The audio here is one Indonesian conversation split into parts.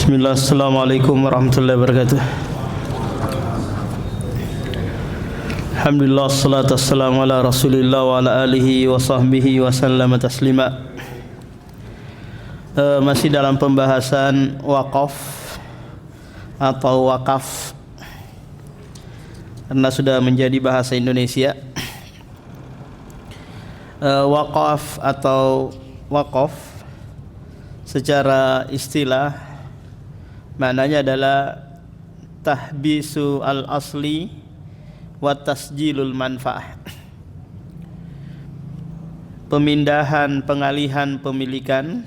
Bismillah, assalamualaikum warahmatullahi wabarakatuh. Alhamdulillah, assalatu wassalamu ala rasulillah wa ala alihi wa sahbihi wa sallama taslima. Masih dalam pembahasan wakaf atau wakaf, karena sudah menjadi bahasa Indonesia. Wakaf atau wakaf secara istilah maknanya adalah tahbisu al-asli wa tasjilul manfaah. Pemindahan, pengalihan pemilikan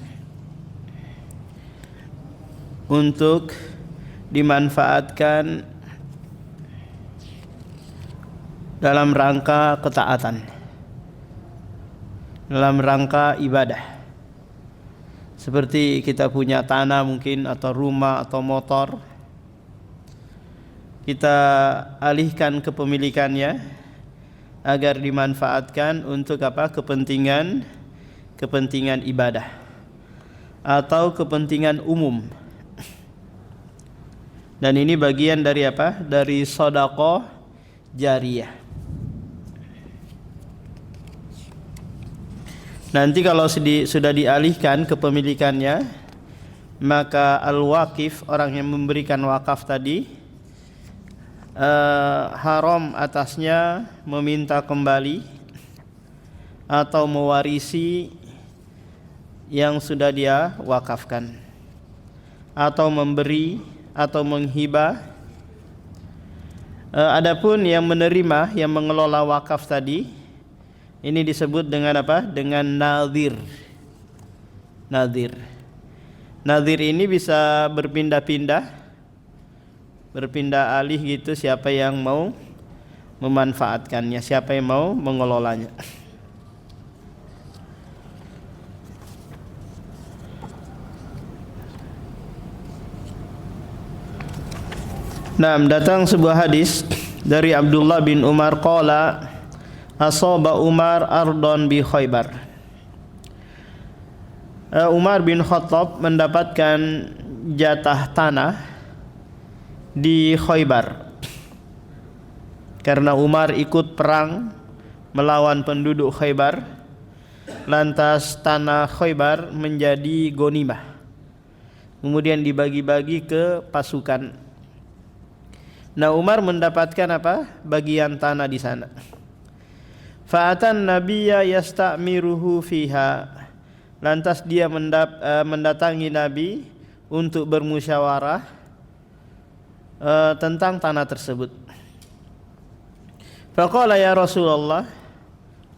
untuk dimanfaatkan dalam rangka ketaatan, dalam rangka ibadah. Seperti kita punya tanah mungkin, atau rumah, atau motor, kita alihkan kepemilikannya agar dimanfaatkan untuk apa? Kepentingan ibadah atau kepentingan umum. Dan ini bagian dari apa? Dari sedekah jariyah. Nanti kalau sudah dialihkan kepemilikannya, maka al-waqif, orang yang memberikan wakaf tadi, haram atasnya meminta kembali atau mewarisi yang sudah dia wakafkan, atau memberi atau menghibah. Adapun yang menerima, yang mengelola wakaf tadi, ini disebut dengan apa? Dengan nadhir. Nadhir ini bisa berpindah alih gitu, siapa yang mau memanfaatkannya, siapa yang mau mengelolanya. Nah, datang sebuah hadis dari Abdullah bin Umar qala asaba Umar ardon bi Khaybar. Umar bin Khattab mendapatkan jatah tanah di Khaybar karena Umar ikut perang melawan penduduk Khaybar. Lantas tanah Khaybar menjadi ghanimah, kemudian dibagi-bagi ke pasukan. Nah, Umar mendapatkan apa? Bagian tanah di sana. Fa'atan nabiyya yasta'miruhu fiha. Lantas dia mendatangi Nabi untuk bermusyawarah tentang tanah tersebut. Faqala ya Rasulullah.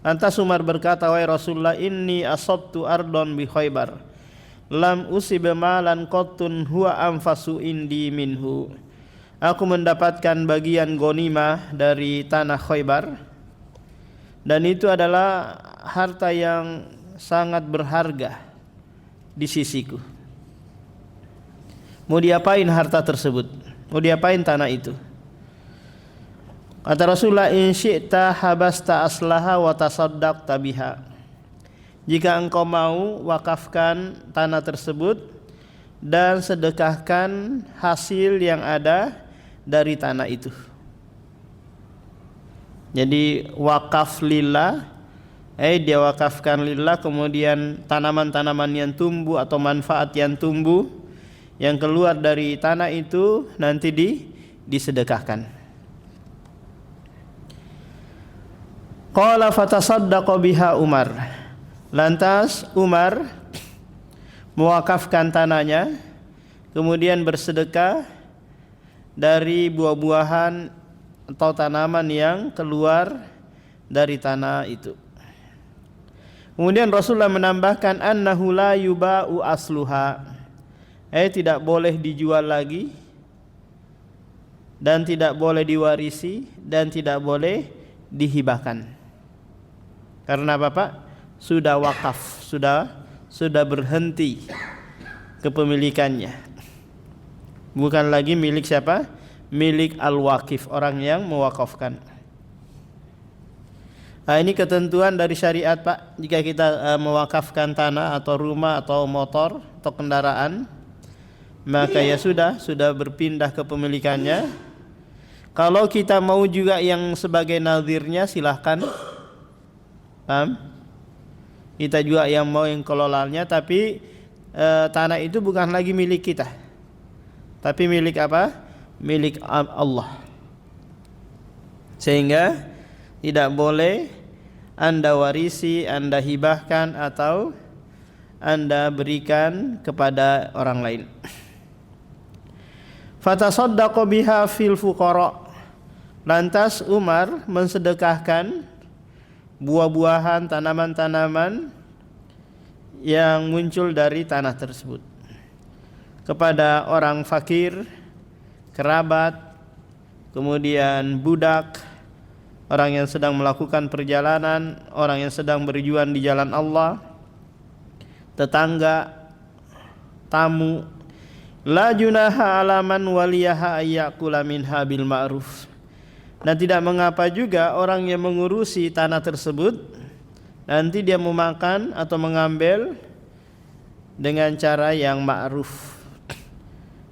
Lantas Umar berkata, wahai Rasulullah, inni asabtu ardon bi Khaybar, lam usib malan qattun huwa anfasu indi minhu. Aku mendapatkan bagian ghanimah dari tanah Khaybar, dan itu adalah harta yang sangat berharga di sisiku. Mau diapain harta tersebut? Mau diapain tanah itu? Kata Rasulullah, in syi'ta habasta aslaha wa tasaddaqta biha. Jika engkau mau, wakafkan tanah tersebut dan sedekahkan hasil yang ada dari tanah itu. Jadi wakaf lillah, dia wakafkan lillah, kemudian tanaman-tanaman yang tumbuh atau manfaat yang tumbuh yang keluar dari tanah itu nanti disedekahkan. Qala fatasaddaqa biha Umar. Lantas Umar mewakafkan tanahnya, kemudian bersedekah dari buah-buahan atau tanaman yang keluar dari tanah itu. Kemudian Rasulullah menambahkan annahu la yuba'u asluha. Tidak boleh dijual lagi, dan tidak boleh diwarisi, dan tidak boleh dihibahkan. Karena Bapak sudah wakaf, sudah berhenti kepemilikannya. Bukan lagi milik siapa? Milik al-waqif, orang yang mewakafkan. Nah, ini ketentuan dari syariat, Pak. Jika kita mewakafkan tanah atau rumah atau motor atau kendaraan, maka ya sudah berpindah ke pemilikannya. Kalau kita mau juga yang sebagai nadhirnya silahkan, paham? Kita juga yang mau yang kelolanya, tapi tanah itu bukan lagi milik kita, tapi milik apa? Milik Allah. Sehingga tidak boleh Anda warisi, Anda hibahkan atau Anda berikan kepada orang lain. Fatasaddaqa biha fil fuqara. Lantas Umar mensedekahkan buah-buahan, tanaman-tanaman yang muncul dari tanah tersebut kepada orang fakir, kerabat, kemudian budak, orang yang sedang melakukan perjalanan, orang yang sedang berjuang di jalan Allah, tetangga, tamu. La junaha alaman waliyaha ayyakula minha bil ma'ruf. Dan tidak mengapa juga orang yang mengurusi tanah tersebut nanti dia memakan atau mengambil dengan cara yang ma'ruf.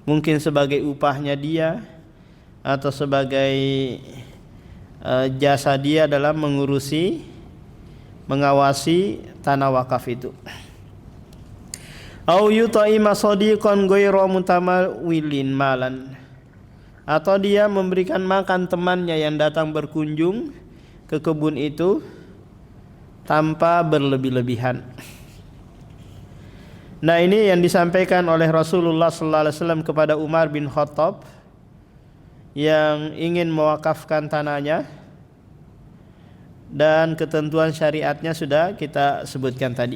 Mungkin sebagai upahnya dia atau sebagai jasa dia dalam mengurusi, mengawasi tanah wakaf itu. Au yuta'ima sadiqan ghairu mutamawilin malan. Atau dia memberikan makan temannya yang datang berkunjung ke kebun itu tanpa berlebih-lebihan. Nah, ini yang disampaikan oleh Rasulullah sallallahu alaihi wasallam kepada Umar bin Khattab yang ingin mewakafkan tanahnya, dan ketentuan syariatnya sudah kita sebutkan tadi.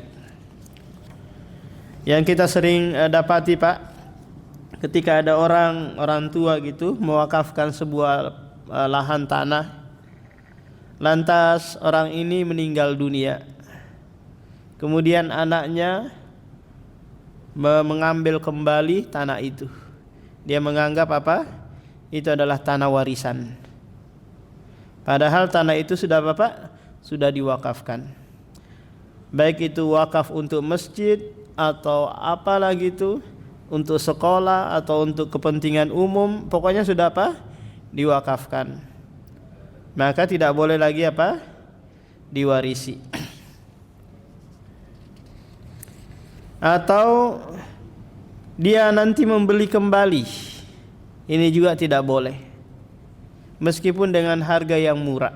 Yang kita sering dapati, Pak, ketika ada orang tua gitu mewakafkan sebuah lahan tanah, lantas orang ini meninggal dunia, kemudian anaknya mengambil kembali tanah itu. Dia menganggap apa? Itu adalah tanah warisan. Padahal tanah itu sudah sudah diwakafkan. Baik itu wakaf untuk masjid atau apalagi itu untuk sekolah atau untuk kepentingan umum, pokoknya sudah diwakafkan. Maka tidak boleh lagi diwarisi. Atau dia nanti membeli kembali, ini juga tidak boleh, meskipun dengan harga yang murah.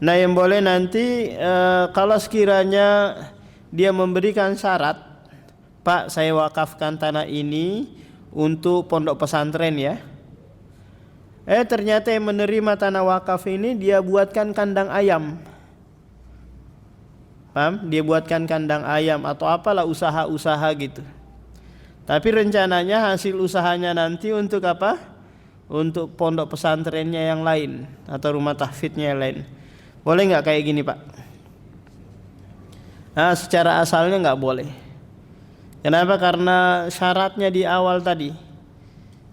Nah, yang boleh nanti kalau sekiranya dia memberikan syarat, Pak, saya wakafkan tanah ini untuk pondok pesantren ya. Ternyata yang menerima tanah wakaf ini dia buatkan kandang ayam. Paham? Dia buatkan kandang ayam atau apalah usaha-usaha gitu. Tapi rencananya hasil usahanya nanti untuk apa? Untuk pondok pesantrennya yang lain atau rumah tahfidnya yang lain. Boleh nggak kayak gini, Pak? Nah, secara asalnya nggak boleh. Kenapa? Karena syaratnya di awal tadi,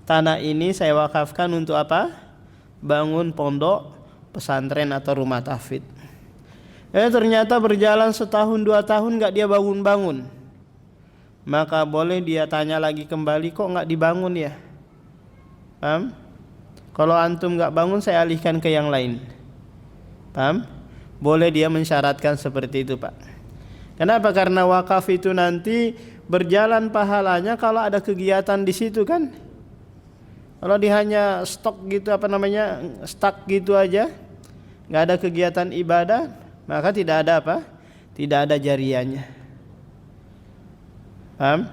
tanah ini saya wakafkan untuk apa? Bangun pondok pesantren atau rumah tahfidz. Ternyata berjalan setahun 2 tahun nggak dia bangun-bangun, maka boleh dia tanya lagi kembali, kok nggak dibangun ya? Paham? Kalau antum nggak bangun, saya alihkan ke yang lain. Paham? Boleh dia mensyaratkan seperti itu, Pak. Kenapa? Karena wakaf itu nanti berjalan pahalanya kalau ada kegiatan di situ kan. Kalau dia hanya stok gitu stuck gitu aja, nggak ada kegiatan ibadah, maka tidak ada tidak ada jariahnya. Paham?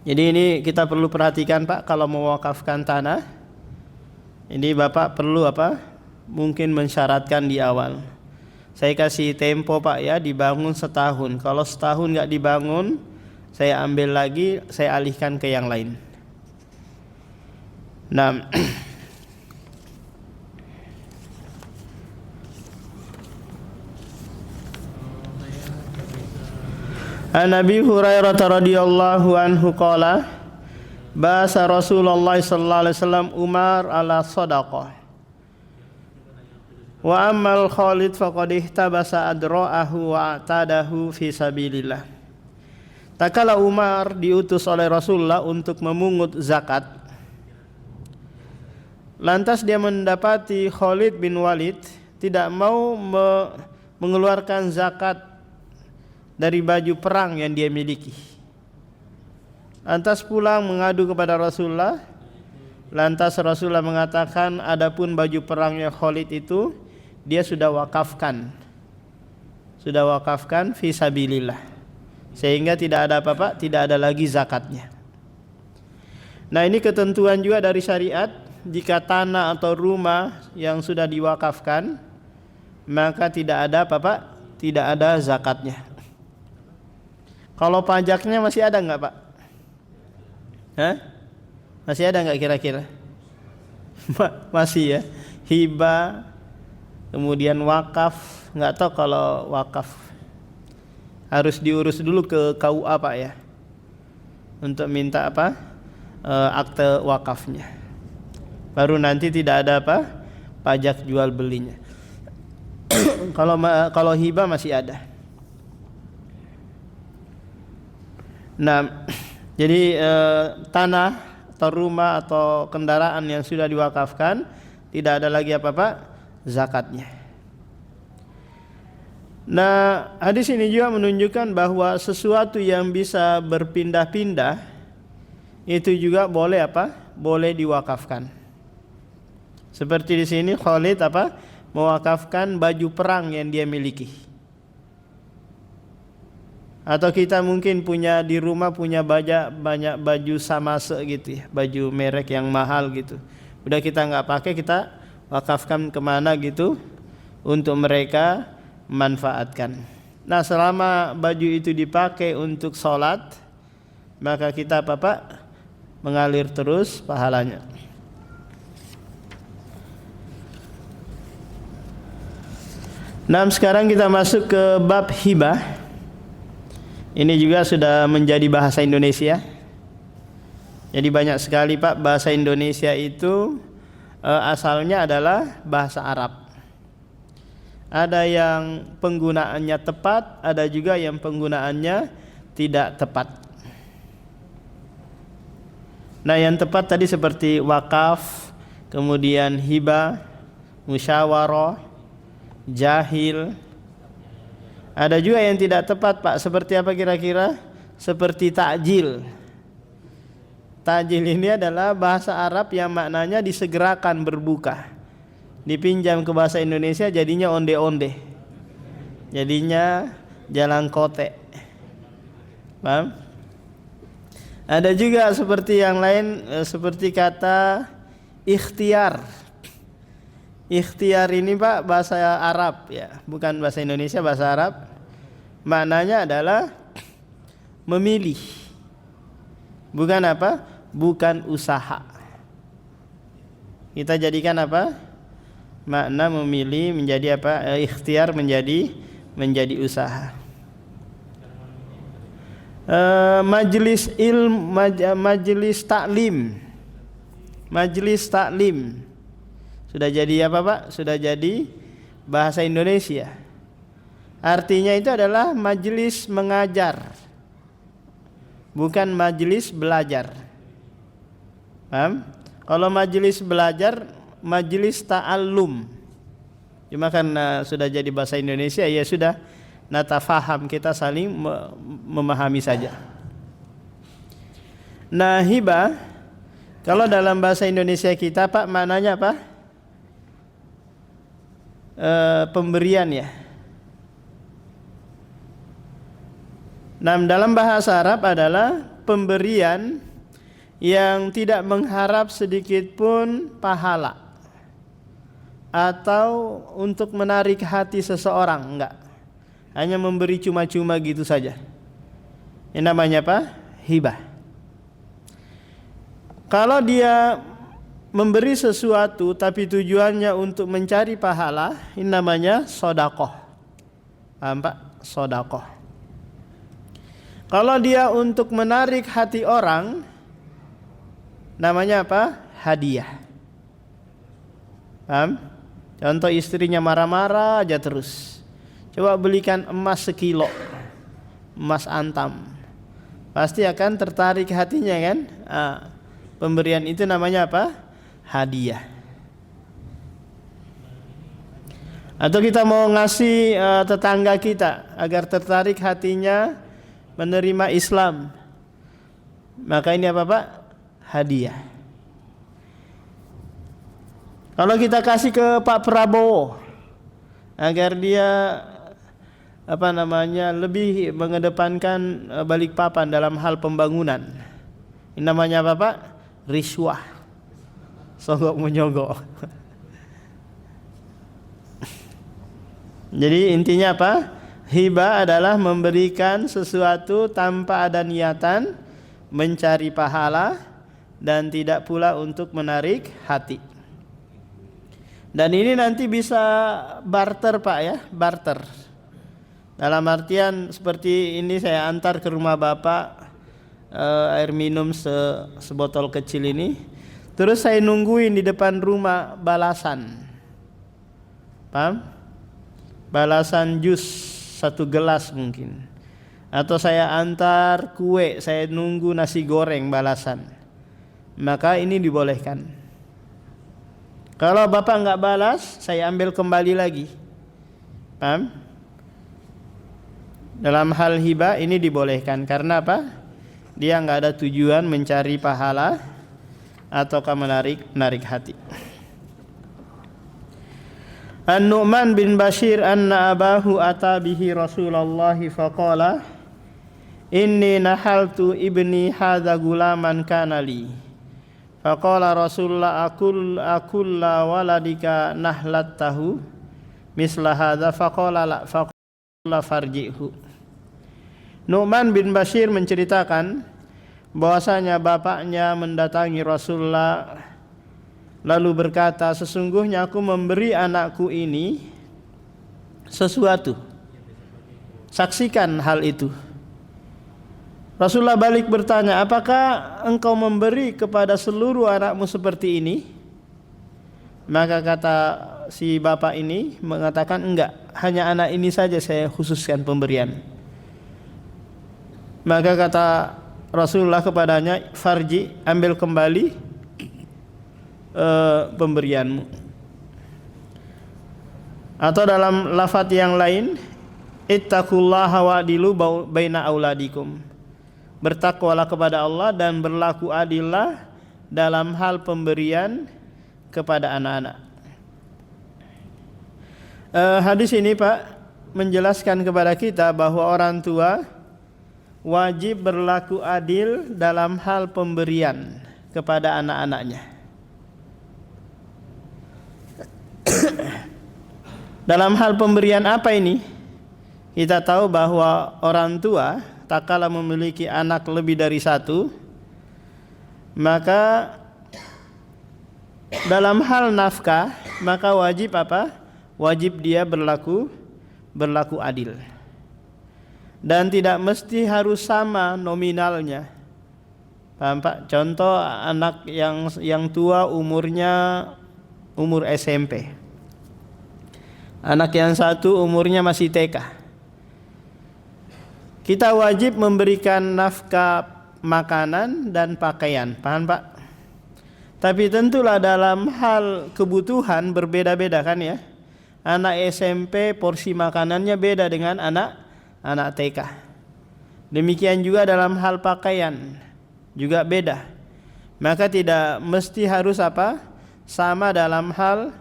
Jadi ini kita perlu perhatikan, Pak, kalau mewakafkan tanah. Ini Bapak perlu mungkin mensyaratkan di awal. Saya kasih tempo, Pak ya, dibangun setahun. Kalau setahun nggak dibangun, saya ambil lagi, saya alihkan ke yang lain. Nah, An Abi Hurairah radhiyallahu anhu qala ba'asa Rasulullah sallallahu alaihi wasallam Umar ala shadaqah. Wa ammal Khalid faqad ihtabasa adra'ahu wa atadahu fi sabilillah. Tak kala Umar diutus oleh Rasulullah untuk memungut zakat, lantas dia mendapati Khalid bin Walid tidak mau mengeluarkan zakat dari baju perang yang dia miliki. Lantas pulang mengadu kepada Rasulullah. Lantas Rasulullah mengatakan, adapun baju perangnya Khalid itu dia sudah wakafkan fi sabilillah, sehingga tidak ada apa-apa, tidak ada lagi zakatnya. Nah, ini ketentuan juga dari syariat, jika tanah atau rumah yang sudah diwakafkan maka tidak ada apa-apa, tidak ada zakatnya. Kalau pajaknya masih ada enggak, Pak? Hah? Masih ada enggak kira-kira? Masih ya. Hibah, kemudian wakaf, enggak tahu kalau wakaf. Harus diurus dulu ke KUA, Pak ya. Untuk minta apa? Akte wakafnya. Baru nanti tidak ada apa? Pajak jual belinya. Kalau hibah masih ada. Nah, jadi tanah atau rumah atau kendaraan yang sudah diwakafkan tidak ada lagi apa-apa zakatnya. Nah, hadis ini juga menunjukkan bahwa sesuatu yang bisa berpindah-pindah itu juga boleh apa? Boleh diwakafkan. Seperti di sini Khalid apa? Mewakafkan baju perang yang dia miliki. Atau kita mungkin punya di rumah punya banyak baju samase gitu ya, baju merek yang mahal gitu. Udah kita nggak pakai, kita wakafkan kemana gitu untuk mereka manfaatkan. Nah, selama baju itu dipakai untuk sholat, maka kita apa-apa mengalir terus pahalanya. Nah, sekarang kita masuk ke bab hibah. Ini juga sudah menjadi bahasa Indonesia. Jadi banyak sekali, Pak, bahasa Indonesia itu asalnya adalah bahasa Arab. Ada yang penggunaannya tepat, ada juga yang penggunaannya tidak tepat. Nah, yang tepat tadi seperti wakaf, kemudian hibah, musyawarah, jahil. Ada juga yang tidak tepat, Pak. Seperti apa kira-kira? Seperti takjil. Takjil ini adalah bahasa Arab yang maknanya disegerakan berbuka. Dipinjam ke bahasa Indonesia jadinya onde-onde. Jadinya jalan kote. Paham? Ada juga seperti yang lain, seperti kata ikhtiar. Ikhtiar ini, Pak, bahasa Arab ya, bukan bahasa Indonesia, bahasa Arab. Maknanya adalah memilih. Bukan apa? Bukan usaha. Kita jadikan apa? Makna memilih menjadi apa? Ikhtiar menjadi usaha. Majelis ilmu, majelis taklim. Majelis taklim. Sudah jadi apa, Pak? Sudah jadi bahasa Indonesia. Artinya itu adalah majelis mengajar, bukan majelis belajar. Paham? Kalau majelis belajar, majelis ta'allum. Cuma karena sudah jadi bahasa Indonesia, ya sudah, natafaham, kita saling memahami saja. Nah, hibah kalau dalam bahasa Indonesia kita, Pak, maknanya apa? Pemberian ya. Nah, dalam bahasa Arab adalah pemberian yang tidak mengharap sedikit pun pahala atau untuk menarik hati seseorang, enggak. Hanya memberi cuma-cuma gitu saja. Ini namanya apa? Hibah. Kalau dia memberi sesuatu tapi tujuannya untuk mencari pahala, ini namanya sodakoh. Paham, Pak? Sodakoh. Kalau dia untuk menarik hati orang, namanya apa? Hadiah. Paham? Contoh, istrinya marah-marah aja terus. Coba belikan emas 1 kilo, emas antam. pasti akan tertarik hatinya kan. Pemberian itu namanya apa? Hadiah. Atau kita mau ngasih tetangga kita agar tertarik hatinya menerima Islam, maka ini apa Pak? Hadiah. Kalau kita kasih ke Pak Prabowo agar dia lebih mengedepankan Balikpapan dalam hal pembangunan, ini namanya apa Pak? Riswah, sogok menyogok. Jadi intinya apa? Hibah adalah memberikan sesuatu tanpa ada niatan mencari pahala dan tidak pula untuk menarik hati. Dan ini nanti bisa barter Pak ya, barter. Dalam artian seperti ini, saya antar ke rumah Bapak air minum sebotol kecil ini, terus saya nungguin di depan rumah balasan. Paham? Balasan jus 1 gelas mungkin. Atau saya antar kue, saya nunggu nasi goreng balasan. Maka ini dibolehkan. Kalau Bapak enggak balas, saya ambil kembali lagi. Paham? Dalam hal hibah ini dibolehkan. Karena apa? Dia enggak ada tujuan mencari pahala ataukah menarik hati. An-Nu'man bin Bashir anna abahu ata bihi Rasulullah faqala inni nahaltu ibni hadza gulaman kana li. Faqala Rasulullah akulla waladika nahlattahu misla hadza faqala la faqala farji'hu. Nu'man bin Bashir menceritakan bahwasanya bapaknya mendatangi Rasulullah lalu berkata, sesungguhnya aku memberi anakku ini sesuatu. Saksikan hal itu. Rasulullah balik bertanya, apakah engkau memberi kepada seluruh anakmu seperti ini? Maka kata si bapak ini mengatakan, enggak, hanya anak ini saja saya khususkan pemberian. Maka kata Rasulullah kepadanya, farji, ambil kembali pemberianmu. Atau dalam lafaz yang lain, ittaqullaha wa'dilu baina auladikum. Bertakwalah kepada Allah dan berlaku adillah dalam hal pemberian kepada anak-anak. Hadis ini Pak menjelaskan kepada kita bahwa orang tua wajib berlaku adil dalam hal pemberian kepada anak-anaknya. Dalam hal pemberian apa ini? Kita tahu bahwa orang tua tak kala memiliki anak lebih dari 1, maka dalam hal nafkah maka wajib apa? Wajib dia berlaku adil. Dan tidak mesti harus sama nominalnya. Paham Pak? Contoh anak yang tua umur SMP. Anak yang satu umurnya masih TK. Kita wajib memberikan nafkah makanan dan pakaian, paham Pak? Tapi tentulah dalam hal kebutuhan berbeda-beda kan ya. Anak SMP porsi makanannya beda dengan anak TK. Demikian juga dalam hal pakaian juga beda. Maka tidak mesti harus apa? Sama dalam hal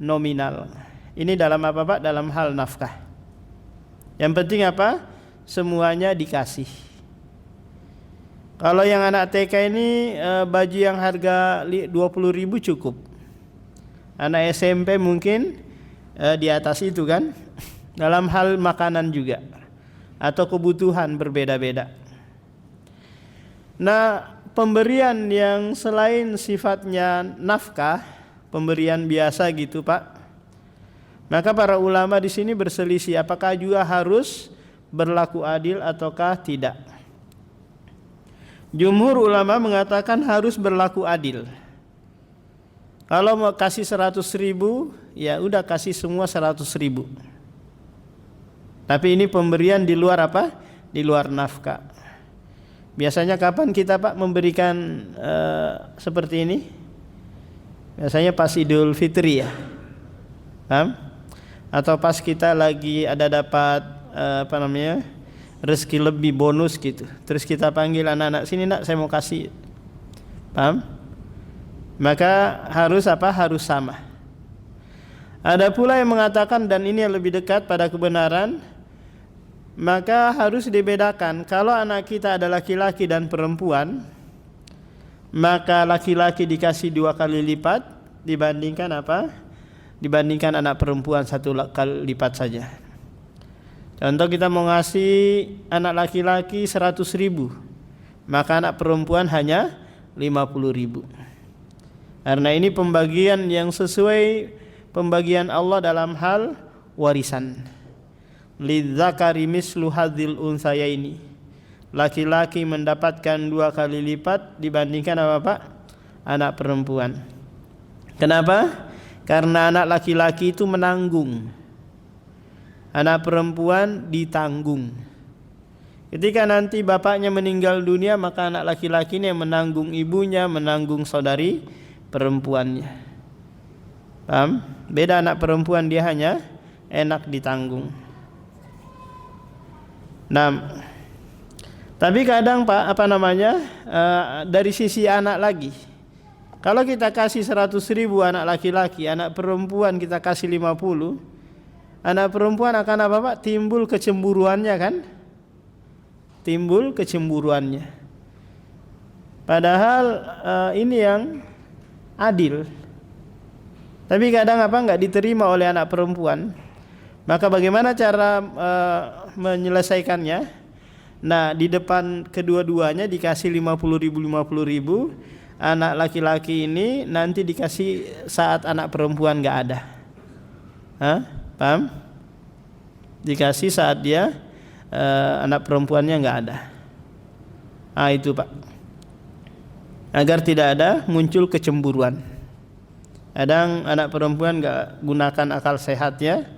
nominal. Ini dalam apa Pak? Dalam hal nafkah. Yang penting apa? Semuanya dikasih. Kalau yang anak TK ini baju yang harga 20.000 cukup. Anak SMP mungkin di atas itu kan. Dalam hal makanan juga atau kebutuhan berbeda-beda. Nah, pemberian yang selain sifatnya nafkah, pemberian biasa gitu Pak. Maka para ulama di sini berselisih apakah juga harus berlaku adil ataukah tidak. Jumhur ulama mengatakan harus berlaku adil. Kalau mau kasih 100.000, ya udah kasih semua 100.000. Tapi ini pemberian di luar apa? Di luar nafkah. Biasanya kapan kita Pak memberikan seperti ini? Biasanya pas Idul Fitri ya, paham? Atau pas kita lagi ada dapat rezeki lebih bonus gitu. Terus kita panggil anak-anak, sini nak saya mau kasih, paham? Maka harus harus sama. Ada pula yang mengatakan, dan ini yang lebih dekat pada kebenaran, maka harus dibedakan. Kalau anak kita ada laki-laki dan perempuan, maka laki-laki dikasih 2 kali lipat dibandingkan dibandingkan anak perempuan 1 kali lipat saja. Contoh, kita mau ngasih anak laki-laki 100.000, maka anak perempuan hanya 50.000. Karena ini pembagian yang sesuai pembagian Allah dalam hal warisan. Lidzakari mislu hadzil unsayaini. Laki-laki mendapatkan 2 kali lipat dibandingkan anak perempuan. Kenapa? Karena anak laki-laki itu menanggung, anak perempuan ditanggung. Ketika nanti bapaknya meninggal dunia, maka anak laki-laki ini yang menanggung ibunya, menanggung saudari perempuannya. Paham? Beda anak perempuan, dia hanya enak ditanggung. Nah, tapi kadang Pak dari sisi anak lagi, kalau kita kasih 100.000 anak laki-laki, anak perempuan kita kasih 50, anak perempuan akan Pak? Timbul kecemburuannya kan? Timbul kecemburuannya. Padahal ini yang adil. Tapi kadang nggak diterima oleh anak perempuan. Maka bagaimana cara menyelesaikannya? Nah, di depan kedua-duanya dikasih 50.000. Anak laki-laki ini nanti dikasih saat anak perempuan nggak ada. Paham? Dikasih saat dia anak perempuannya nggak ada. Itu Pak, agar tidak ada muncul kecemburuan. Kadang anak perempuan nggak gunakan akal sehatnya,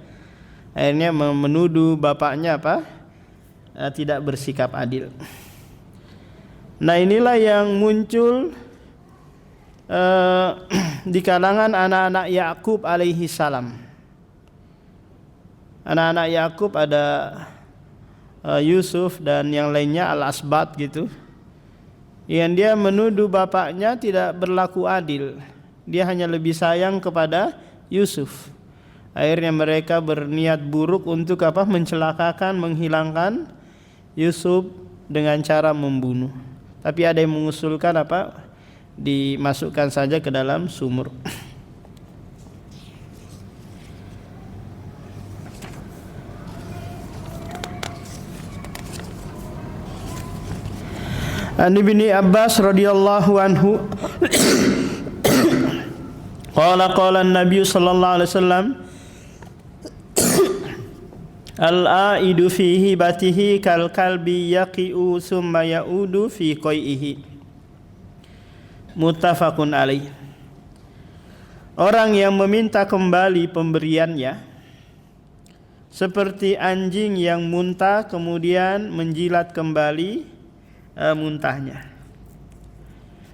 akhirnya menuduh bapaknya tidak bersikap adil. Nah, inilah yang muncul di kalangan anak-anak Yakub alaihi salam. Anak-anak Yakub ada Yusuf dan yang lainnya al-asbat gitu, yang dia menuduh bapaknya tidak berlaku adil. Dia hanya lebih sayang kepada Yusuf. Akhirnya mereka berniat buruk untuk mencelakakan, menghilangkan Yusuf dengan cara membunuh. Tapi ada yang mengusulkan dimasukkan saja ke dalam sumur. An Ibni Abbas radhiyallahu anhu qala an-nabiy sallallahu alaihi wasallam al-aidu fi hibatihi kal kalbi yaqi'u summa ya'udu fi qai'ihi. Muttafaqun alaih. Orang yang meminta kembali pemberiannya seperti anjing yang muntah kemudian menjilat kembali muntahnya.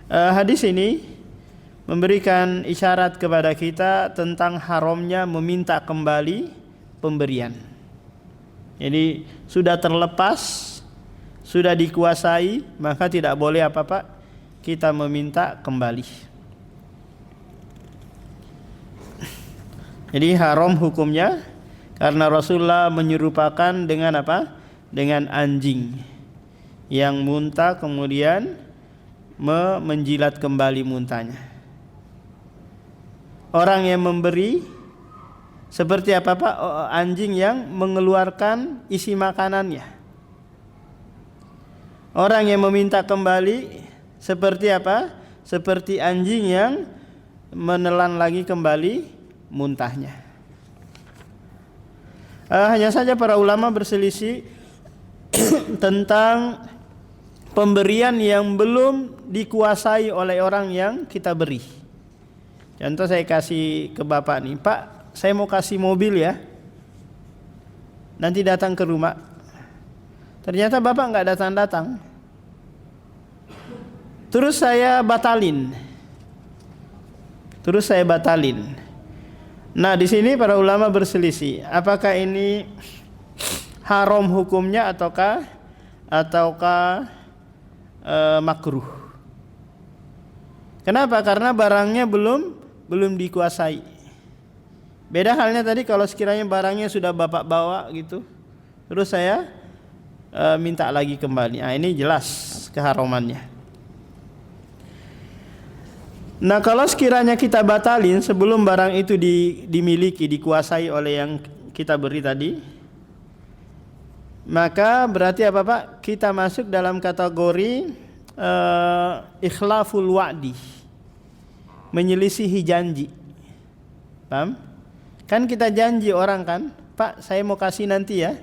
Hadis ini memberikan isyarat kepada kita tentang haramnya meminta kembali pemberian. Jadi sudah terlepas, sudah dikuasai, maka tidak boleh kita meminta kembali. Jadi haram hukumnya karena Rasulullah menyerupakan dengan dengan anjing yang muntah kemudian menjilat kembali muntahnya. Orang yang memberi seperti anjing yang mengeluarkan isi makanannya. Orang yang meminta kembali seperti seperti anjing yang menelan lagi kembali muntahnya. Hanya saja para ulama berselisih tentang pemberian yang belum dikuasai oleh orang yang kita beri. Contoh, saya kasih ke bapak nih, Pak, saya mau kasih mobil ya, nanti datang ke rumah. Ternyata bapak nggak datang-datang. Terus saya batalin. Nah, di sini para ulama berselisih, apakah ini haram hukumnya ataukah makruh. Kenapa? Karena barangnya belum dikuasai. Beda halnya tadi kalau sekiranya barangnya sudah Bapak bawa gitu, terus saya minta lagi kembali. Nah, ini jelas keharamannya. Nah, kalau sekiranya kita batalin sebelum barang itu dimiliki, dikuasai oleh yang kita beri tadi, maka berarti apa Pak? Kita masuk dalam kategori ikhlaful wa'di, menyelisihi janji. Paham? Kan kita janji orang kan, Pak saya mau kasih nanti ya,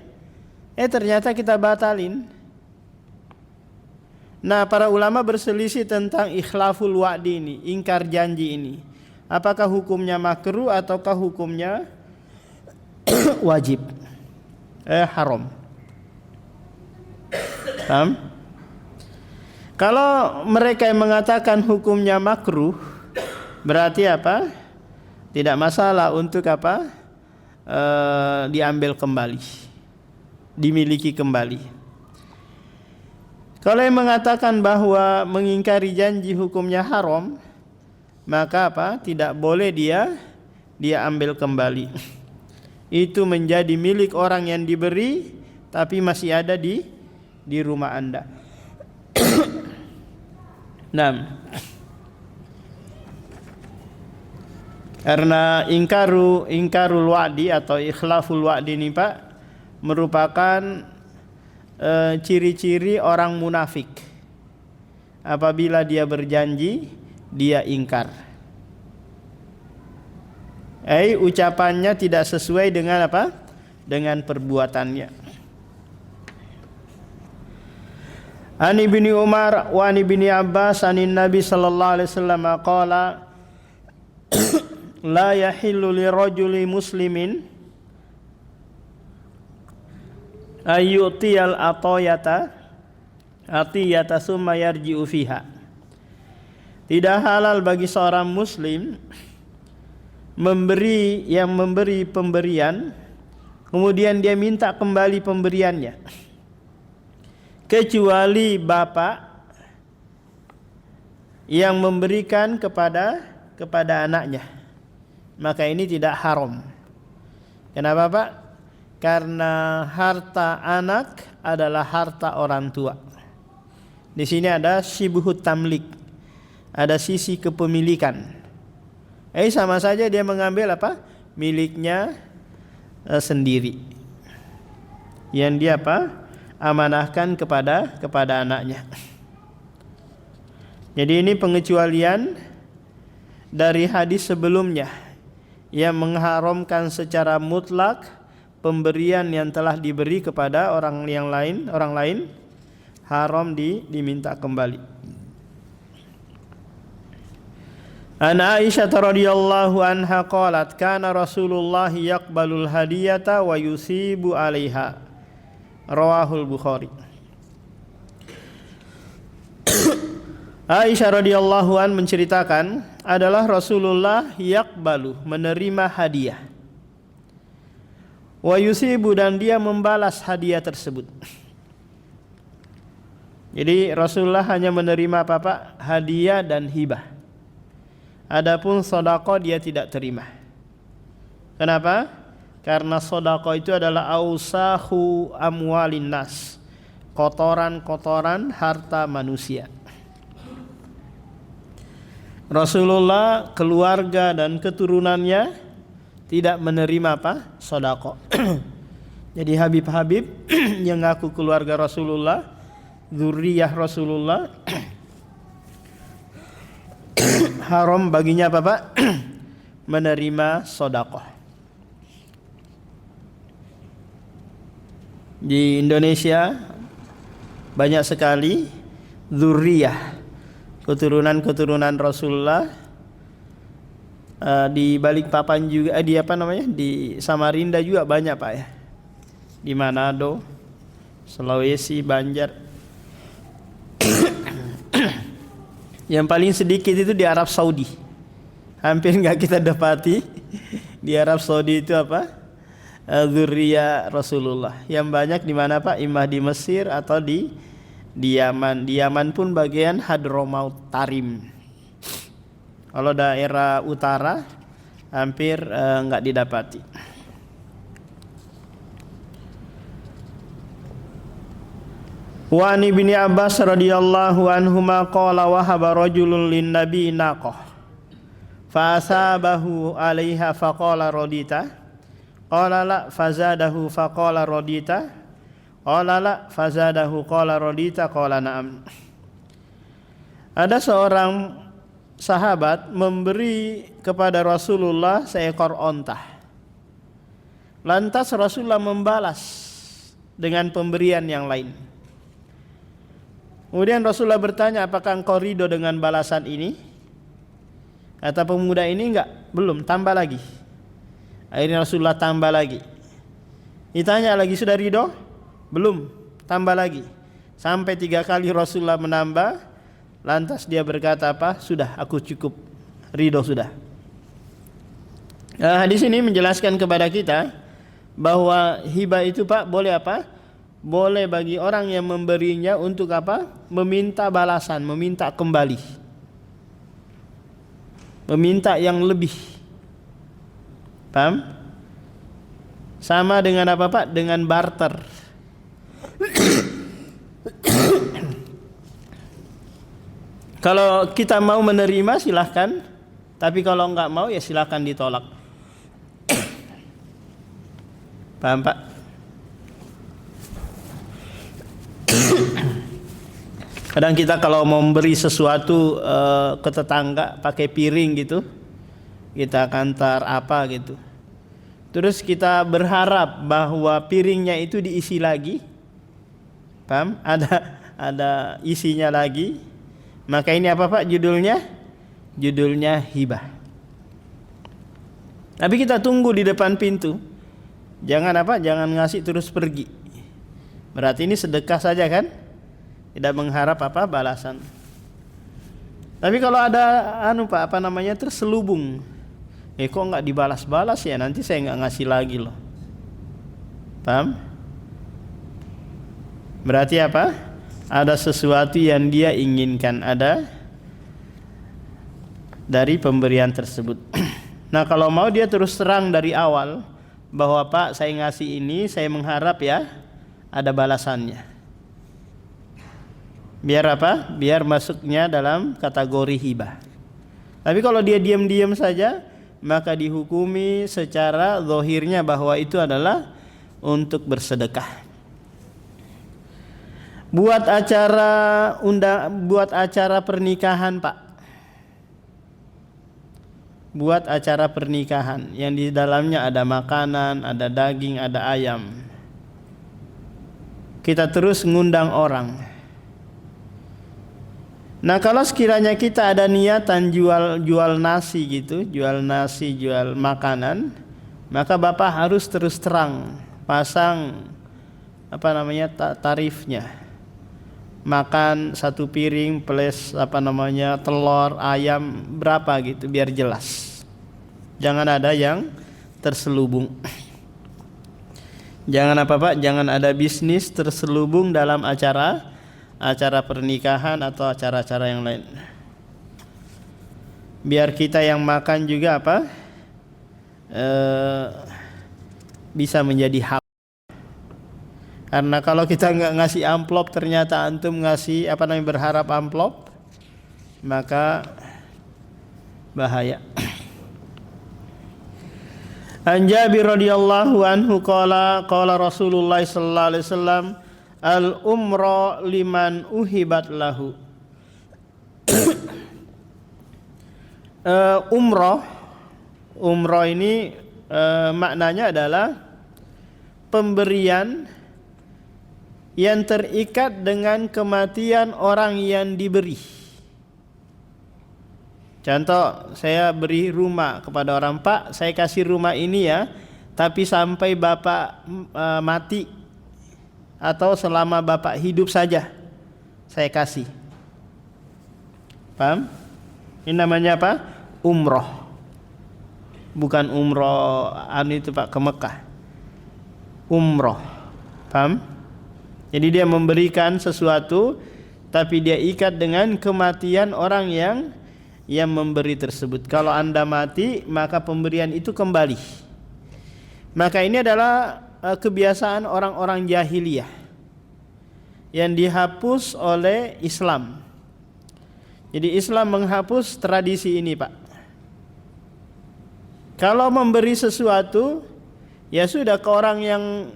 ternyata kita batalin. Nah, para ulama berselisih tentang ikhlaful wa'di ini, ingkar janji ini. Apakah hukumnya makruh ataukah hukumnya wajib? Haram. Paham? Kalau mereka yang mengatakan hukumnya makruh, berarti apa? Tidak masalah untuk apa? Diambil kembali, dimiliki kembali. Kalau yang mengatakan bahwa mengingkari janji hukumnya haram, maka apa? Tidak boleh dia ambil kembali. Itu menjadi milik orang yang diberi, tapi masih ada di rumah Anda. Nah, karena ingkarul wa'di atau ikhlaful wa'di ini Pak merupakan ciri-ciri orang munafik. Apabila dia berjanji, dia ingkar. Ucapannya tidak sesuai dengan apa? Dengan perbuatannya. An Ibni Umar wa an Ibni Abbas anin Nabi sallallahu alaihi wasallam qala la yahillu lirajuli muslimin ayyutiyal atiyata summa yarji'u fiha. Tidak halal bagi seorang muslim memberi pemberian kemudian dia minta kembali pemberiannya, kecuali bapak yang memberikan kepada anaknya, maka ini tidak haram. Kenapa Pak? Karena harta anak adalah harta orang tua. Di sini ada syibhut tamlik, ada sisi kepemilikan. Sama saja dia mengambil apa? Miliknya sendiri, yang dia apa? Amanahkan kepada anaknya. Jadi ini pengecualian dari hadis sebelumnya yang mengharamkan secara mutlak pemberian yang telah diberi kepada orang lain haram diminta kembali. An Aisyah radhiyallahu anha qalat kana Rasulullah yaqbalul hadiyata wa yusibu 'alaiha. Rawahul Bukhari. Aisyah radhiyallahu an menceritakan adalah Rasulullah yaqbalu, menerima hadiah, wa yusibu, dan dia membalas hadiah tersebut. Jadi Rasulullah hanya menerima apa Pak? Hadiah dan hibah. Adapun sedekah dia tidak terima. Kenapa? Karena sedekah itu adalah ausahu amwalin nas, kotoran-kotoran harta manusia. Rasulullah, keluarga dan keturunannya tidak menerima apa? Sedekah. Jadi Habib-habib yang ngaku keluarga Rasulullah, zuriyah Rasulullah, haram baginya apa Pak? Menerima sedekah. Di Indonesia banyak sekali zuriyah, keturunan Rasulullah. Di Balikpapan juga, di Samarinda juga banyak Pak ya. Di Manado, Sulawesi, Banjar. Yang paling sedikit itu di Arab Saudi. Hampir nggak kita dapati di Arab Saudi itu apa? Dzurriyyah Rasulullah. Yang banyak di mana Pak? Imah di Mesir atau di Yaman. Di Yaman pun bagian Hadramaut Tarim. Kalau daerah utara hampir nggak didapati. Wa an Ibni Abbas radhiyallahu anhuma qala wahaba rajulun lin nabi naqah fa asabahu 'alaiha faqala radita qala la fazadahu faqala radita qala la fazadahu qala radita qala na'am. Ada seorang sahabat memberi kepada Rasulullah seekor onta. Lantas Rasulullah membalas dengan pemberian yang lain. Kemudian Rasulullah bertanya, apakah engkau ridho dengan balasan ini? Kata pemuda ini, enggak, belum, tambah lagi. Akhirnya Rasulullah tambah lagi. Ditanya lagi, sudah ridho? Belum, tambah lagi. Sampai 3 kali Rasulullah menambah. Lantas dia berkata apa? Sudah, aku cukup, ridho sudah. Hadis ini menjelaskan kepada kita bahwa hibah itu Pak boleh apa? Boleh bagi orang yang memberinya untuk apa? Meminta balasan, meminta kembali, meminta yang lebih. Paham? Sama dengan apa Pak? Dengan barter. Kalau kita mau menerima silahkan, tapi kalau enggak mau ya silahkan ditolak. Paham Pak? Kadang kita kalau mau memberi sesuatu ke tetangga pakai piring gitu, kita kantar apa gitu, terus kita berharap bahwa piringnya itu diisi lagi, paham? Ada isinya lagi, maka ini apa Pak judulnya? Judulnya hibah. Tapi kita tunggu di depan pintu, jangan apa? Jangan ngasih terus pergi. Berarti ini sedekah saja kan? Tidak mengharap apa balasan. Tapi kalau ada Pak terselubung, kok nggak dibalas-balas ya, nanti saya nggak ngasih lagi loh. Paham? Berarti apa? Ada sesuatu yang dia inginkan ada dari pemberian tersebut. Nah kalau mau dia terus terang dari awal bahwa Pak saya ngasih ini, saya mengharap ya ada balasannya. Biar apa? Biar masuknya dalam kategori hibah. Tapi kalau dia diam-diam saja, maka dihukumi secara zahirnya bahwa itu adalah untuk bersedekah. Buat acara pernikahan Pak. Buat acara pernikahan yang di dalamnya ada makanan, ada daging, ada ayam. Kita terus ngundang orang. Nah kalau sekiranya kita ada niatan jual nasi gitu, jual makanan, maka Bapak harus terus terang pasang tarifnya. Makan 1 piring plus telur, ayam berapa gitu biar jelas. Jangan ada yang terselubung. Jangan Pak? Jangan ada bisnis terselubung dalam acara pernikahan atau acara-acara yang lain. Biar kita yang makan juga bisa menjadi hak. Karena kalau kita nggak ngasih amplop, ternyata antum ngasih berharap amplop, maka bahaya. An Jabir radhiyallahu anhu qala Rasulullah sallallahu alaihi wasallam al umra liman uhibat lahu. Umroh ini maknanya adalah pemberian yang terikat dengan kematian orang yang diberi. Contoh, saya beri rumah kepada orang, Pak, saya kasih rumah ini ya, tapi sampai Bapak mati atau selama Bapak hidup saja saya kasih. Paham? Ini namanya apa? Umroh. Bukan umroh itu Pak ke Mekah. Umroh. Paham? Jadi dia memberikan sesuatu tapi dia ikat dengan kematian orang yang memberi tersebut. Kalau Anda mati, maka pemberian itu kembali. Maka ini adalah kebiasaan orang-orang jahiliyah yang dihapus oleh Islam. Jadi Islam menghapus tradisi ini, Pak. Kalau memberi sesuatu, ya sudah, ke orang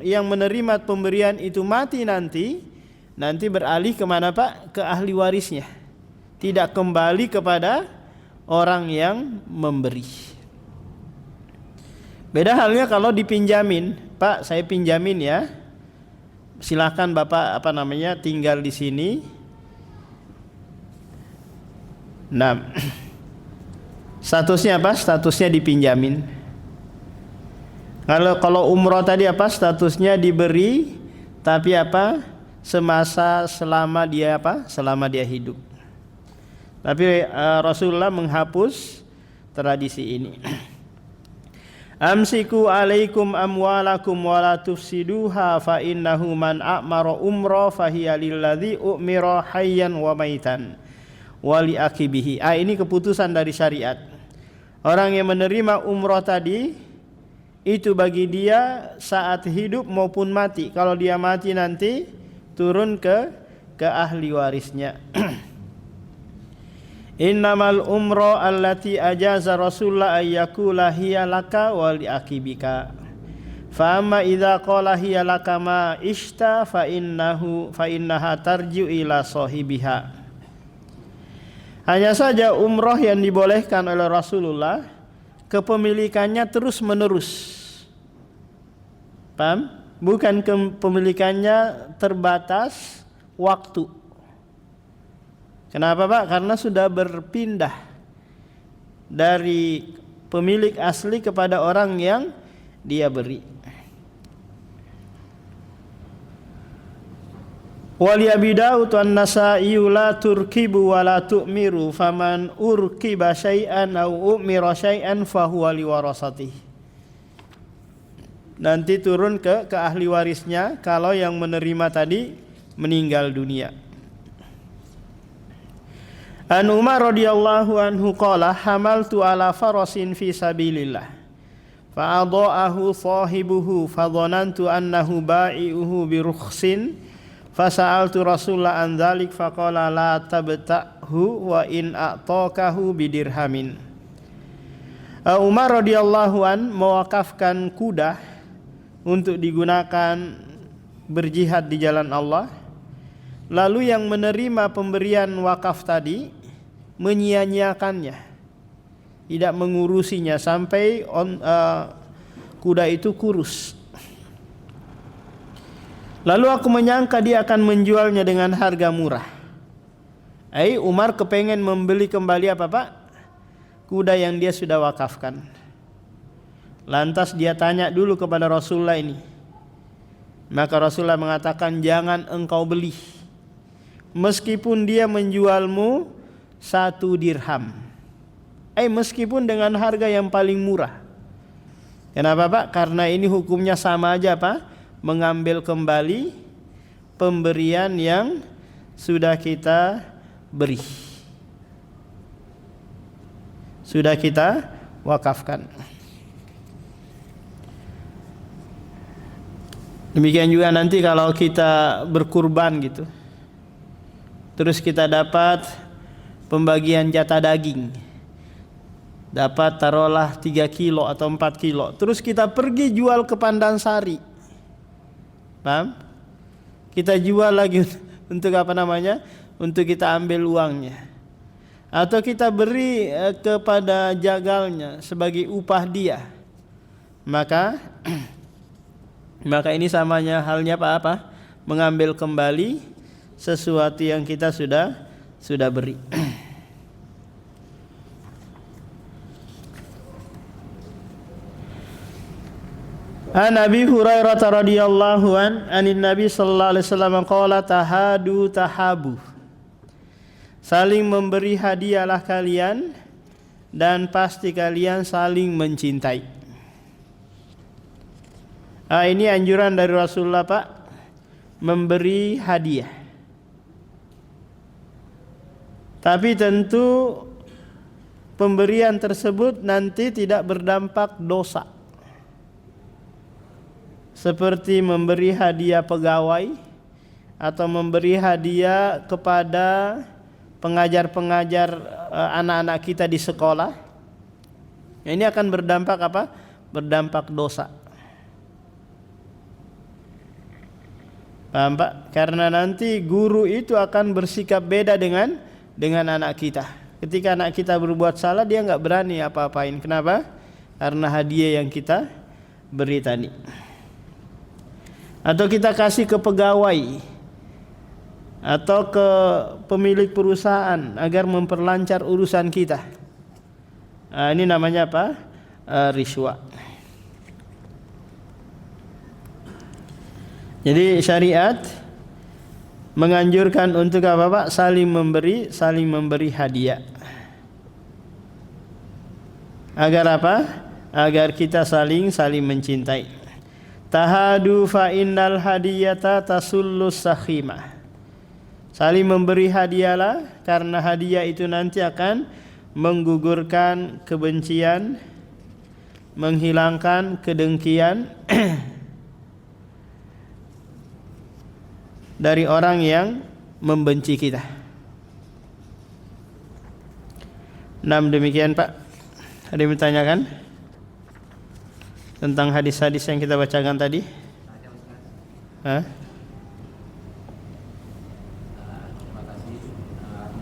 yang menerima pemberian itu mati nanti beralih kemana, Pak? Ke ahli warisnya. Tidak kembali kepada orang yang memberi. Beda halnya kalau dipinjamin, Pak, saya pinjamin ya. Silakan Bapak tinggal di sini. Nah, statusnya apa? Statusnya dipinjamin. Kalau umroh tadi apa? Statusnya diberi, tapi apa? Selama dia hidup. Tapi Rasulullah menghapus tradisi ini. Amsiku alaikum amwalakum wala tufsiduha fa innahu man a'mara umra fahiya lilladzi u'mira hayyan wa maitan wali akibihi. Ini keputusan dari syariat. Orang yang menerima umroh tadi itu bagi dia saat hidup maupun mati. Kalau dia mati nanti turun ke ahli warisnya. Innamal umroh allati ajaza Rasulullah ayyakula hiya laka wali akibika. Fa amma idza qala hiya laka ma ishta fa innaha tarji'u ila sahibiha. Hanya saja umroh yang dibolehkan oleh Rasulullah, kepemilikannya terus menerus. Paham? Bukan kepemilikannya terbatas waktu. Kenapa, Pak? Karena sudah berpindah dari pemilik asli kepada orang yang dia beri. Wali Abi Daud wan Nasa'i la turkibu wa la tu'miru faman urkiba syai'an au umira syai'an fahuwa liwarasatih. Nanti turun ke ahli warisnya kalau yang menerima tadi meninggal dunia. An Umar radhiyallahu anhu qala hamaltu ala farasin fi sabilillah fa adha'ahu sahibuhu fa dhanantu annahu ba'i'uhu bi rukhsin fasa'altu Rasulullah an dzalik faqala la tabta'hu wa in a'takahu bidirhamin. Umar radhiyallahu an mewakafkan kuda untuk digunakan berjihad di jalan Allah. Lalu yang menerima pemberian wakaf tadi menyia-nyiakannya, tidak mengurusinya sampai kuda itu kurus. Lalu aku menyangka dia akan menjualnya dengan harga murah. Umar kepengen membeli kembali apa, Pak? Kuda yang dia sudah wakafkan. Lantas dia tanya dulu kepada Rasulullah ini. Maka Rasulullah mengatakan, jangan engkau beli meskipun dia menjualmu 1 dirham. Meskipun dengan harga yang paling murah. Kenapa, Pak? Karena ini hukumnya sama aja, Pak. Mengambil kembali pemberian yang sudah kita beri, sudah kita wakafkan. Demikian juga nanti kalau kita berkurban gitu, terus kita dapat pembagian jatah daging, dapat taruhlah 3 kilo atau 4 kilo, terus kita pergi jual ke Pandansari. Paham? Kita jual lagi untuk untuk kita ambil uangnya, atau kita beri kepada jagalnya sebagai upah dia. Maka ini samanya halnya apa? Mengambil kembali sesuatu yang kita sudah beri. An Abi Hurairah radhiyallahu anin Nabi sallallahu alaihi wasallam qala tahadu tahabu. saling memberi hadiahlah kalian dan pasti kalian saling mencintai. Ini anjuran dari Rasulullah Pak, memberi hadiah. Tapi tentu pemberian tersebut nanti tidak berdampak dosa. Seperti memberi hadiah pegawai atau memberi hadiah kepada pengajar-pengajar anak-anak kita di sekolah. Ini akan berdampak apa? Berdampak dosa. Paham Pak? Karena nanti guru itu akan bersikap beda dengan anak kita. Ketika anak kita berbuat salah, dia nggak berani apa-apain. Kenapa? Karena hadiah yang kita beri tadi. Atau kita kasih ke pegawai atau ke pemilik perusahaan agar memperlancar urusan kita. Ini namanya apa? Riswa. Jadi syariat menganjurkan untuk apa Pak? Saling memberi hadiah. Agar apa? Agar kita saling mencintai. Tahadu fa innal hadiyata tasullus sakhimah. Saling memberi hadiahlah, karena hadiah itu nanti akan menggugurkan kebencian, menghilangkan kedengkian dari orang yang membenci kita. Demikian Pak. Ada yang bertanyakan tentang hadis-hadis yang kita bacakan tadi? Hah? Terima kasih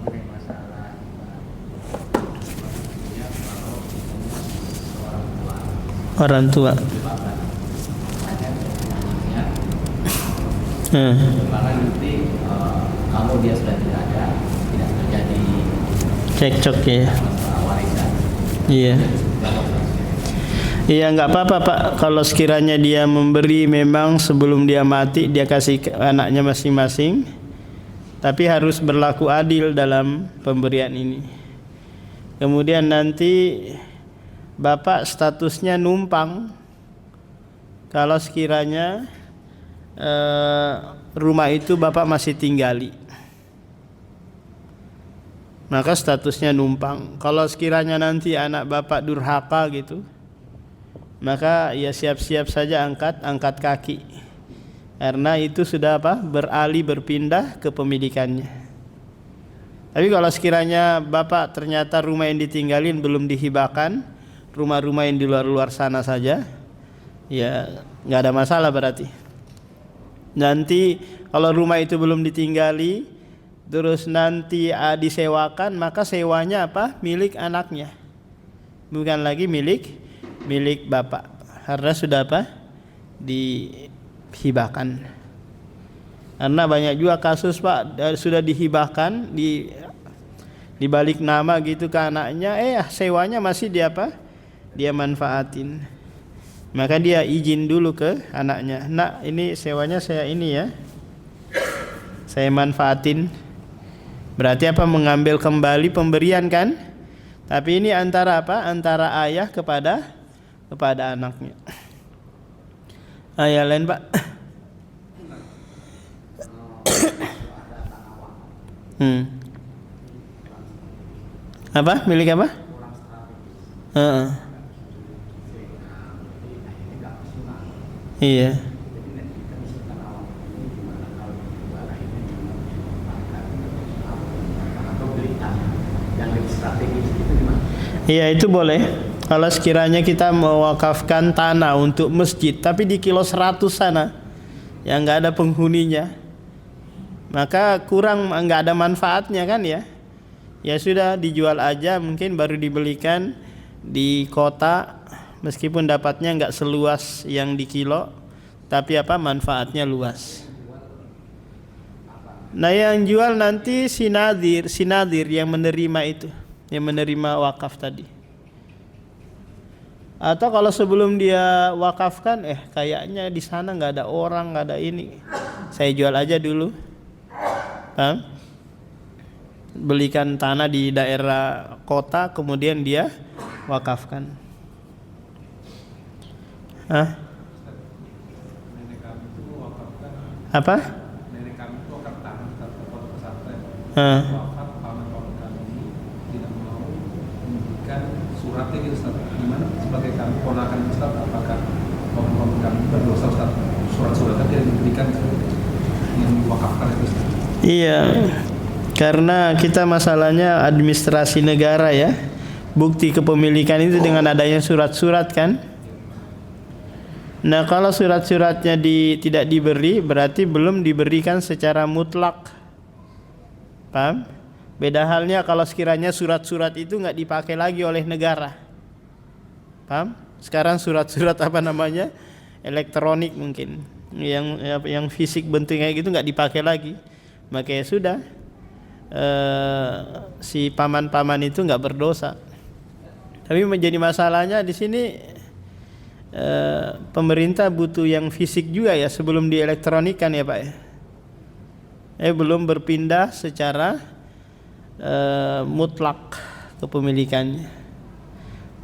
mengenai masalah Orang tua. Bahkan nanti kalau dia sudah tidak ada, tidak terjadi Cekcok ya. masalah warisan. Iya. Iya, nggak apa-apa Pak, kalau sekiranya dia memberi memang sebelum dia mati dia kasih ke anaknya masing-masing, tapi harus berlaku adil dalam pemberian ini. Kemudian nanti bapak statusnya numpang kalau sekiranya rumah itu bapak masih tinggali, maka statusnya numpang. Kalau sekiranya nanti anak bapak durhaka gitu, maka ya siap-siap saja angkat kaki, karena itu sudah apa? Berpindah ke pemilikannya. Tapi kalau sekiranya bapak ternyata rumah yang ditinggalin belum dihibahkan, rumah-rumah yang di luar sana saja, ya nggak ada masalah berarti. Nanti kalau rumah itu belum ditinggali, terus nanti disewakan, maka sewanya apa? Milik anaknya, bukan lagi milik bapak, karena sudah apa? Dihibahkan. Karena banyak juga kasus Pak, sudah dihibahkan, dibalik nama gitu ke anaknya, sewanya masih dia manfaatin. Maka dia izin dulu ke anaknya, nak ini sewanya saya ini ya, saya manfaatin. Berarti apa? Mengambil kembali pemberian kan? Tapi ini antara apa? Antara ayah kepada anaknya. Ayah lain Pak. Apa? Milik apa? Iya. Iya, itu boleh. Kalau sekiranya kita mewakafkan tanah untuk masjid, tapi di kilo 100 sana yang nggak ada penghuninya, maka kurang, nggak ada manfaatnya kan ya. Ya sudah, dijual aja, mungkin baru dibelikan di kota, meskipun dapatnya nggak seluas yang di kilo, tapi apa? Manfaatnya luas. Nah yang jual nanti sinadir yang menerima itu, yang menerima wakaf tadi. Atau kalau sebelum dia wakafkan, kayaknya di sana nggak ada orang, nggak ada ini, saya jual aja dulu. Paham? belikan tanah di daerah kota kemudian dia wakafkan. Hah? Nenek kami itu wakafkan. Apa? Nenek kami itu wakaf tanah ke pondok pesantren. Hah. Wakaf paman-paman kami ini tidak mau memberikan suratnya gitu Ustaz. Gimana sebagai kami ponakan Ustaz, apakah paman-paman kami berdosa Ustaz? Surat-suratnya tidak diberikan yang diwakafkan itu Ustaz. Iya, karena kita masalahnya administrasi negara ya. Bukti kepemilikan itu dengan adanya surat-surat kan. Nah kalau surat-suratnya tidak diberi berarti belum diberikan secara mutlak. Paham? Beda halnya kalau sekiranya surat-surat itu nggak dipakai lagi oleh negara. Paham? Sekarang surat-surat apa namanya? Elektronik mungkin. Yang fisik bentuknya gitu nggak dipakai lagi. Makanya sudah si paman-paman itu nggak berdosa. Tapi menjadi masalahnya di sini pemerintah butuh yang fisik juga ya sebelum dielektronikan ya Pak ya. Belum berpindah secara mutlak kepemilikannya.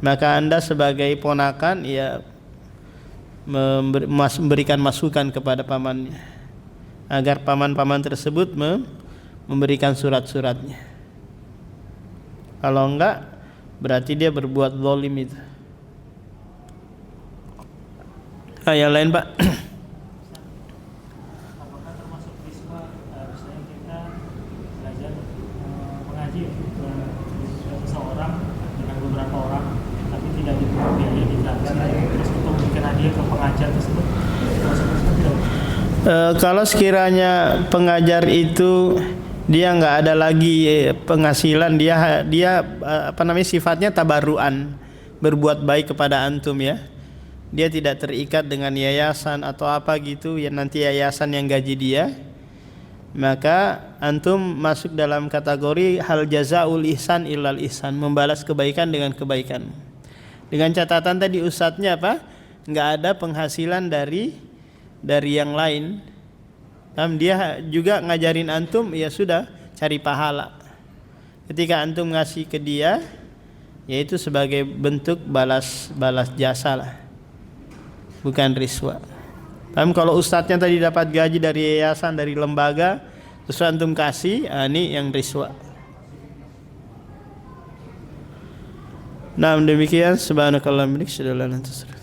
Maka Anda sebagai ponakan ya memberikan masukan kepada pamannya agar paman-paman tersebut memberikan surat-suratnya. Kalau enggak berarti dia berbuat zalim itu. Yang lain Pak? Apakah termasuk risma misalnya kita belajar mengaji seseorang dengan beberapa orang tapi tidak dipungut biaya di terus untuk memberikan hadiah ke pengajar tersebut termasuk risma tidak? Kalau sekiranya pengajar itu dia nggak ada lagi penghasilan, dia sifatnya tabaruan, berbuat baik kepada antum ya. Dia tidak terikat dengan yayasan atau apa gitu yang nanti yayasan yang gaji dia. Maka antum masuk dalam kategori hal jazaul ihsan illal ihsan, membalas kebaikan dengan kebaikan. Dengan catatan tadi ustadznya apa? Nggak ada penghasilan dari yang lain. Dia juga ngajarin antum, ya sudah cari pahala. Ketika antum ngasih ke dia, yaitu sebagai bentuk balas jasa lah, bukan riswa. Kalau ustadznya tadi dapat gaji dari yayasan, dari lembaga, terus antum kasih, ini yang riswa. Nah demikian, subhanakallahumma wa bihamdika, asyhadu an la ilaha illa anta, astaghfiruka.